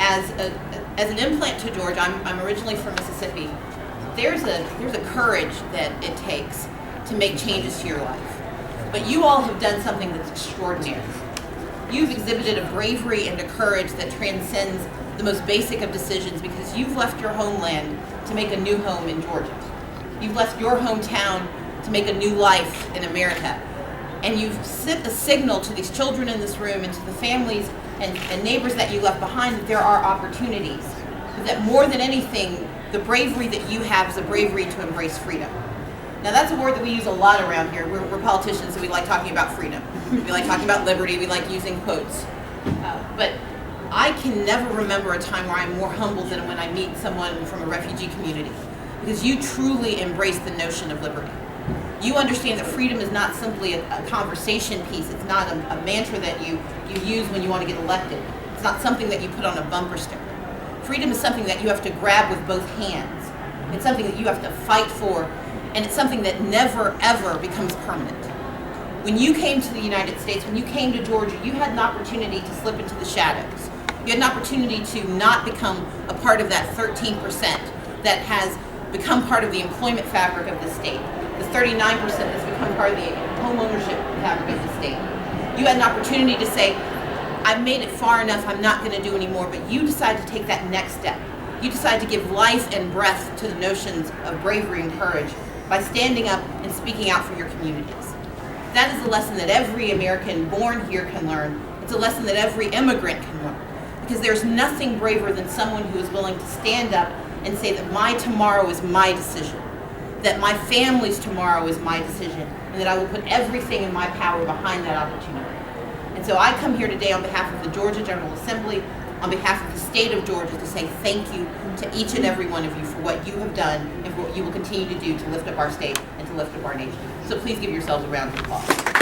as an implant to Georgia, I'm originally from Mississippi. There's a courage that it takes to make changes to your life. But you all have done something that's extraordinary. You've exhibited a bravery and a courage that transcends the most basic of decisions, because you've left your homeland to make a new home in Georgia. You've left your hometown to make a new life in America. And you've sent a signal to these children in this room and to the families and neighbors that you left behind that there are opportunities. That more than anything, the bravery that you have is a bravery to embrace freedom. Now that's a word that we use a lot around here. We're politicians, so we like talking about freedom. We like talking about liberty. We like using quotes. But I can never remember a time where I'm more humbled than when I meet someone from a refugee community, because you truly embrace the notion of liberty. You understand that freedom is not simply a conversation piece. It's not a mantra that you use when you want to get elected. It's not something that you put on a bumper sticker. Freedom is something that you have to grab with both hands. It's something that you have to fight for, and it's something that never, ever becomes permanent. When you came to the United States, when you came to Georgia, you had an opportunity to slip into the shadows. You had an opportunity to not become a part of that 13% that has become part of the employment fabric of the state, the 39% that's become part of the home ownership fabric of the state. You had an opportunity to say, I've made it far enough, I'm not going to do anymore, but you decided to take that next step. You decided to give life and breath to the notions of bravery and courage by standing up and speaking out for your communities. That is a lesson that every American born here can learn. It's a lesson that every immigrant can learn. Because there's nothing braver than someone who is willing to stand up and say that my tomorrow is my decision, that my family's tomorrow is my decision, and that I will put everything in my power behind that opportunity. And so I come here today on behalf of the Georgia General Assembly, on behalf of the state of Georgia, to say thank you to each and every one of you for what you have done and for what you will continue to do to lift up our state and to lift up our nation. So please give yourselves a round of applause.